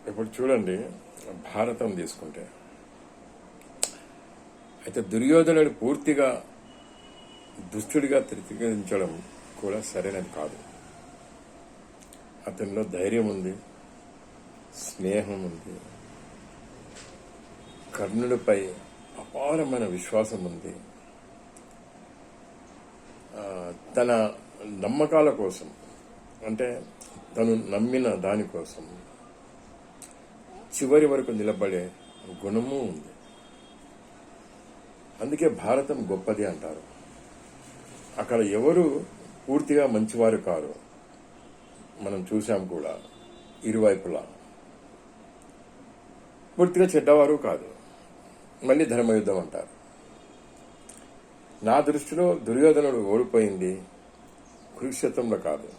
ఇప్పుడు చూడండి, భారతం తీసుకుంటే అయితే దుర్యోధనుడు పూర్తిగా దుష్టుడిగా చిత్రీకరించడం కూడా సరైనది కాదు. అతనిలో ధైర్యం ఉంది, స్నేహం ఉంది, కర్ణుడిపై అపారమైన విశ్వాసం ఉంది. తన నమ్మకాల కోసం, అంటే తను నమ్మిన దానికోసం చివరి వరకు నిలబడే గుణము ఉంది. అందుకే భారతం గొప్పది అంటారు. అక్కడ ఎవరు పూర్తిగా మంచివారు కారు, మనం చూశాం కూడా. ఇరువైపులా పూర్తిగా చెడ్డవారు కాదు. మళ్ళీ ధర్మయుద్ధం అంటారు. నా దృష్టిలో దుర్యోధనుడు ఓడిపోయింది కురుక్షేత్రంలో కాదు,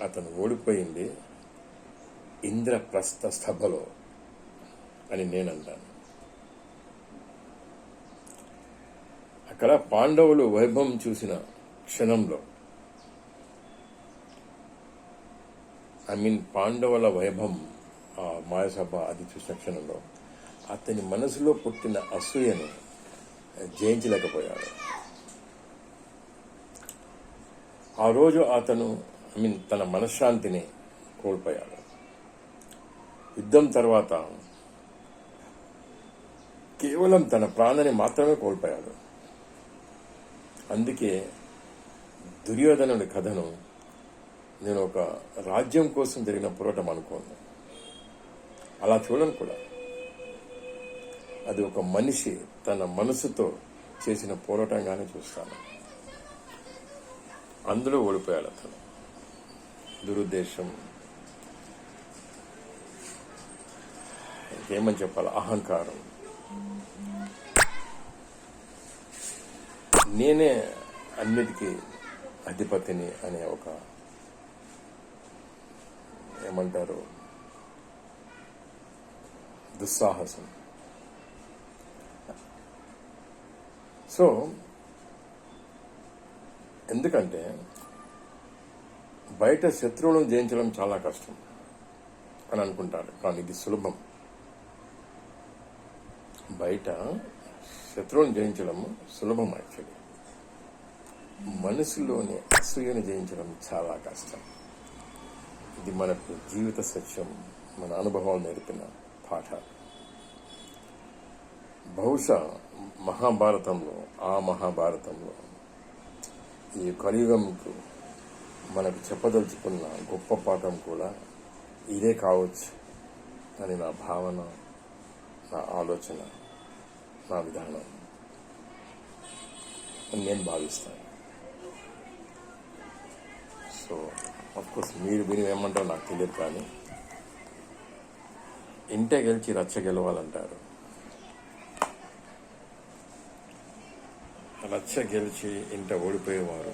అతను ఓడిపోయింది ఇంద్రప్రస్థ సభలో అని నేనంటాను. అక్కడ పాండవులు వైభవం చూసిన క్షణంలో, పాండవుల వైభవం, ఆ మాయసభ అది చూసిన క్షణంలో అతని మనసులో పుట్టిన అసూయను జయించలేకపోయాడు. ఆ రోజు అతను తన మనశ్శాంతిని కోల్పోయాడు. యుద్ధం తర్వాత కేవలం తన ప్రాణాన్ని మాత్రమే కోల్పోయాడు. అందుకే దుర్యోధనుడి కథను నేను ఒక రాజ్యం కోసం జరిగిన పోరాటం అనుకోను, అలా చూడను కూడా. అది ఒక మనిషి తన మనసుతో చేసిన పోరాటంగానే చూస్తాను. అందులో ఓడిపోయాడు అతను. దురుద్దేశం, ఏమని చెప్పాలి, అహంకారం, నేనే అన్నిటికీ అధిపతిని అనే ఒక ఏమంటారు దుస్సాహసం. సో ఎందుకంటే బయట శత్రువులను జయించడం చాలా కష్టం అని అనుకుంటారు, కానీ ఇది సులభం. బయట శత్రువులను జయించడం సులభం. యాక్చువల్లీ మనసులోని అసూయను జయించడం చాలా కష్టం. ఇది మనకు జీవిత సత్యం, మన అనుభవాలు నేర్పిన పాఠాలు. బహుశా మహాభారతంలో ఈ కలియుగంకు మనకు చెప్పదలుచుకున్న గొప్ప పాఠం కూడా ఇదే కావచ్చు అని నా భావన, నా ఆలోచన, నా విధానం నేను భావిస్తాను. సో అఫ్కోర్స్ మీరు ఏమంటారో నాకు తెలియదు, కానీ ఇంటే గెలిచి రచ్చ గెలవాలంటారు. రచ్చ గెలిచి ఇంట ఓడిపోయేవారు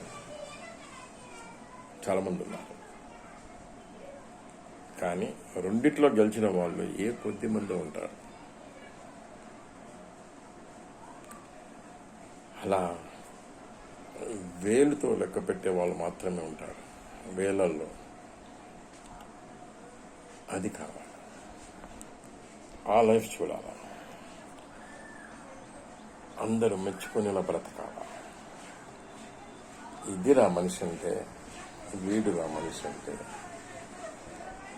చాలామంది ఉన్నారు, కానీ రెండిట్లో గెలిచిన వాళ్ళు కొద్ది మంది ఉంటారు. అలా వేలుతో లెక్క పెట్టే వాళ్ళు మాత్రమే ఉంటారు, వేలల్లో. అది కావాలి, ఆ లైఫ్ చూడాలి, అందరూ మెచ్చుకునేలా బ్రతకాల. ఇదిరా మనిషి అంటే, వీడురా మనిషి అంటే.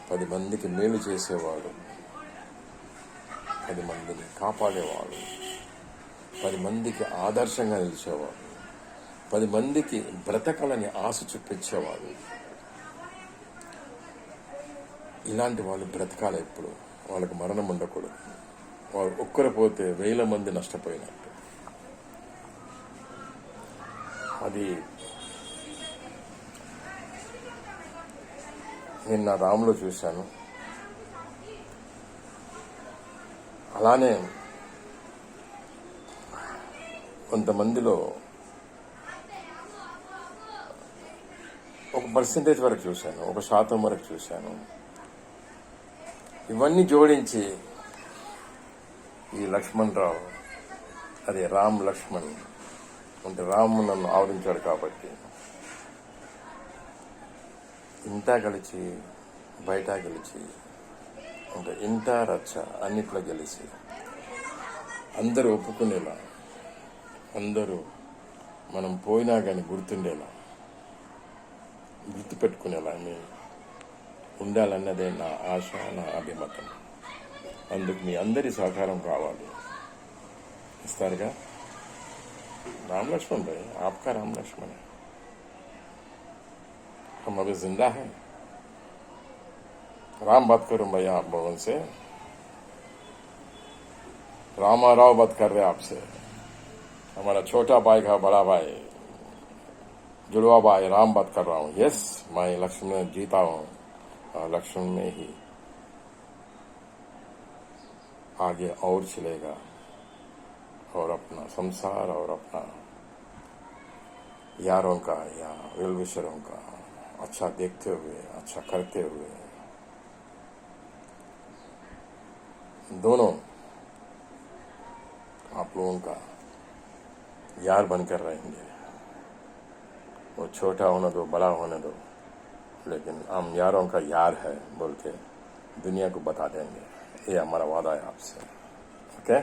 10 మందికి మేలు చేసేవాడు, 10 మందిని కాపాడేవాడు, 10 మందికి ఆదర్శంగా నిలిచేవాడు, 10 మందికి బ్రతకాలని ఆశ చూపించేవాడు. ఇలాంటి వాళ్ళు బ్రతకాలి ఎప్పుడు. వాళ్ళకి మరణం ఉండకూడదు. వాళ్ళు ఒక్కరు పోతే 1000 మంది నష్టపోయినట్టు. అది నేను నా రాములో చూశాను. అలానే కొంతమందిలో ఒక పర్సెంటేజ్ వరకు చూశాను, 1% వరకు చూశాను. ఇవన్నీ జోడించి ఈ లక్ష్మణ్ రావు, అదే రామ్ లక్ష్మణ్ అంటే రాము నన్ను ఆవరించాడు కాబట్టి ఇంత గెలిచి బయట గెలిచి అంటే ఇంట రచ్చ అన్నిట్లో గెలిచి అందరూ ఒప్పుకునేలా, అందరూ మనం పోయినా కానీ గుర్తుండేలా, గుర్తుపెట్టుకునేలా ఉండాలన్నదే నా ఆశ, నా అభిమతం. అందుకు మీ అందరి సహకారం కావాలి. ఇస్తారుగా? राम लक्ष्मण भाई, आपका राम लक्ष्मण है, हम अभी जिंदा हैं. राम बात करूं भैया आप लोगों से, रामाराव बात कर रहे आपसे. हमारा छोटा भाई का बड़ा भाई जुड़वा भाई राम बात कर रहा हूँ. यस, मैं लक्ष्मण में जीता हूँ और लक्ष्मण में ही आगे और चलेगा और अपना संसार और अपना यारों का या वेलविशरों का अच्छा देखते हुए, अच्छा करते हुए दोनों आप लोगों का यार बनकर रहेंगे. वो छोटा होने दो, बड़ा होने दो, लेकिन हम यारों का यार है बोल के दुनिया को बता देंगे. ये हमारा वादा है आपसे. ओके?